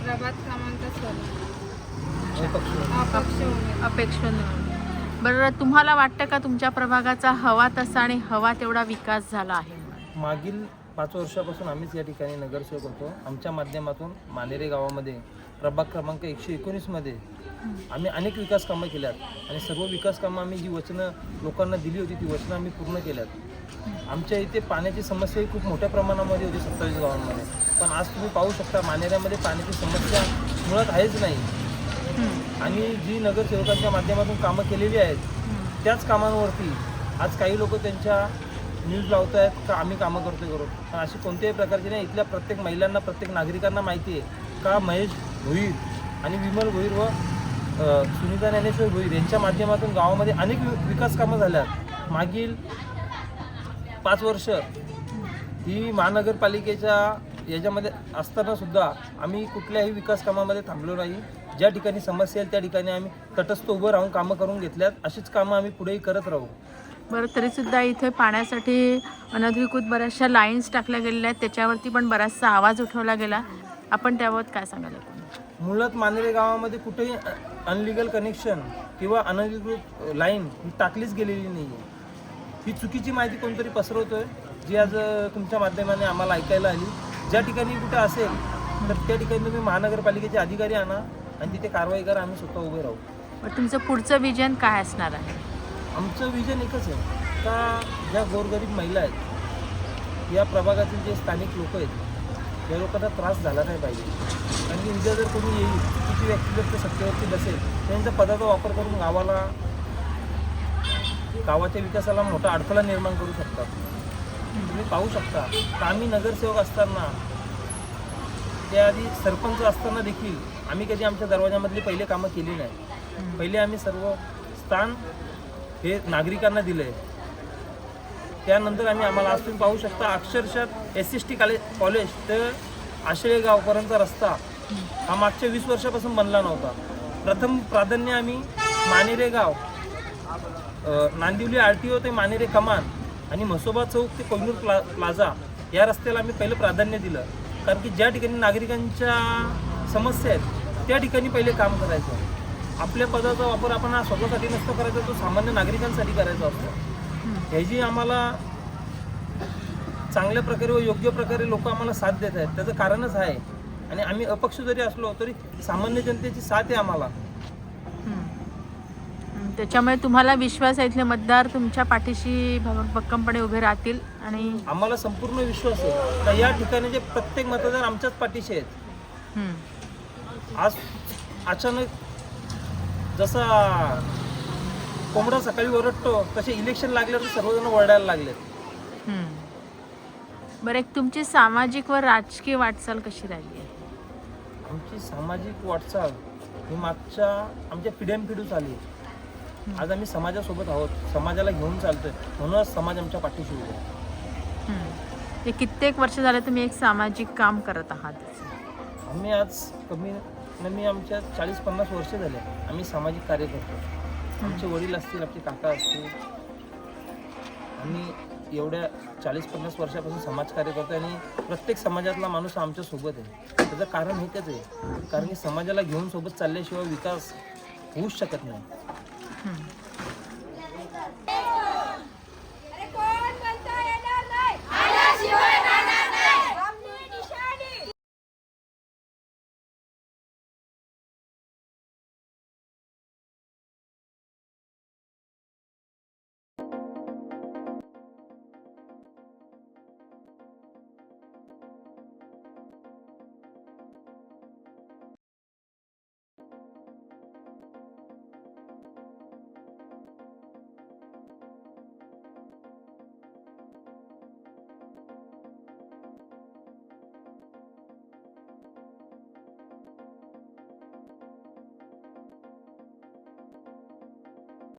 प्रभात क्रमांक 16 अपेक्ष बरं, तुम्हाला वाटतं का तुमच्या प्रभागाचा हवा तसा आणि हवा तेवढा विकास झाला आहे? मागील 5 वर्षापासून आम्हीच या ठिकाणी नगरसेवक होतो. आमच्या माध्यमातून मानेरे गावामध्ये प्रभाग क्रमांक 119 मध्ये आम्ही अनेक विकास कामं केल्यात आणि सर्व विकास कामं आम्ही जी वचनं लोकांना दिली होती ती वचनं आम्ही पूर्ण केल्यात. आमच्या इथे पाण्याची समस्या ही खूप मोठ्या प्रमाणामध्ये होती 27 गावांमध्ये, पण आज तुम्ही पाहू शकता मानेऱ्यामध्ये पाण्याची समस्या मुळात आहेच नाही. आणि जी नगरसेवकांच्या माध्यमातून कामं केलेली आहेत त्याच कामांवरती आज काही लोक त्यांच्या न्यूज लावत आहेत का आम्ही कामं करतो. पण अशी कोणत्याही प्रकारची नाही. इथल्या प्रत्येक महिलांना, प्रत्येक नागरिकांना माहिती आहे का महेश भोईर आणि विमल भोईर व सुनीता ज्ञानेश्वर भोईर यांच्या माध्यमातून गावामध्ये अनेक विकास कामं झाल्यात. मागील 5 वर्ष ही महानगरपालिकेच्या याच्यामध्ये असताना सुद्धा आम्ही कुठल्याही विकास कामामध्ये थांबलो नाही. ज्या ठिकाणी समस्या येईल त्या ठिकाणी आम्ही तटस्थ उभं राहून कामं करून घेतल्यात. अशीच कामं आम्ही पुढेही करत राहू. बरं, तरीसुद्धा इथे पाण्यासाठी अनधिकृत बऱ्याचशा लाईन्स टाकल्या गेलेल्या आहेत, त्याच्यावरती पण बराचसा आवाज उठवला गेला. आपण त्याबाबत काय सांगाल? मुळात मानेरे गावामध्ये कुठेही अनलिगल कनेक्शन किंवा अनधिकृत लाईन ही टाकलीच गेलेली नाही आहे. ही चुकीची माहिती कोणतरी पसरवतोय जी आज तुमच्या माध्यमाने आम्हाला ऐकायला आली. ज्या ठिकाणी कुठे असेल तर त्या ठिकाणी तुम्ही महानगरपालिकेचे अधिकारी आणा आणि तिथे कारवाई करा. आम्ही स्वतः उभे राहू. पण तुमचं पुढचं विजन काय असणार आहे? आमचं विजन एकच आहे का ज्या गोरगरीब महिला आहेत, या प्रभागातील जे स्थानिक लोक आहेत, या लोकांना त्रास झाला नाही पाहिजे. कारण की उद्या जर कोणी येईल चुकीची व्यक्ती जर सत्तेवरती बसेल त्यांच्या पदाचा वापर करून गावाच्या विकासाला मोठा अडथळा निर्माण करू शकतात. तुम्ही पाहू शकता तर आम्ही नगरसेवक असताना, त्याआधी सरपंच असताना देखील आम्ही कधी आमच्या दरवाजामधली पहिले कामं केली नाही. पहिले आम्ही सर्व स्थान हे नागरिकांना दिलं आहे. त्यानंतर आम्हाला आज तुम्ही पाहू शकता अक्षरशः SST कॉलेज तर आशळे गावपर्यंतचा रस्ता हा मागच्या 20 वर्षापासून बनला नव्हता. प्रथम प्राधान्य आम्ही मानेरे गाव, नांदिवली RTO ते मानेरे कमान आणि म्हसोबा चौक ते कोयनूर प्लाझा या रस्त्याला आम्ही पहिलं प्राधान्य दिलं. कारण की ज्या ठिकाणी नागरिकांच्या समस्या आहेत त्या ठिकाणी पहिले काम करायचं. आपल्या पदाचा वापर आपण हा स्वतःसाठी नसतो करायचा, तो सामान्य नागरिकांसाठी करायचा असतो. ह्याची आम्हाला चांगल्या प्रकारे व योग्य प्रकारे लोक आम्हाला साथ देत आहेत. त्याचं कारणच आहे. आणि आम्ही अपक्ष जरी असलो तरी सामान्य जनतेची साथ आहे आम्हाला. त्याच्यामुळे तुम्हाला विश्वास आहे इथले मतदार तुमच्या पाठीशी भक्कमपणे उभे राहतील? आणि आम्हाला संपूर्ण विश्वास आहे का या ठिकाणीचे प्रत्येक मतदार आमच्याच पाठीशी आहेत. आज अचानक जसा कोंबडा सकाळी ओरडतो तसे इलेक्शन लागल्यावर सर्वजण ओरडायला लागलेत. बरं, एक तुमची सामाजिक व राजकीय वाटचाल कशी राहिली आहे? आमची सामाजिक वाटचाल ही मागच्या आमच्या पिढ्यानपिढी चालली. आज आम्ही समाजासोबत आहोत, समाजाला घेऊन चालतोय, म्हणूनच समाज आमच्या पाठीशी उभा आहे. हे कित्येक वर्ष झाले तुम्ही एक सामाजिक काम करत आहात. आम्ही आज कमी आमच्या 40-50 वर्ष झाले आम्ही सामाजिक कार्य करतो. आमचे वडील असतील, आमचे काका असतील, आम्ही एवढ्या 40-50 वर्षापासून समाजकार्य करतो आणि प्रत्येक समाजातला माणूस आमच्या सोबत आहे. त्याचं कारण एकच आहे, कारण की समाजाला घेऊन सोबत चालल्याशिवाय विकास होऊच शकत नाही.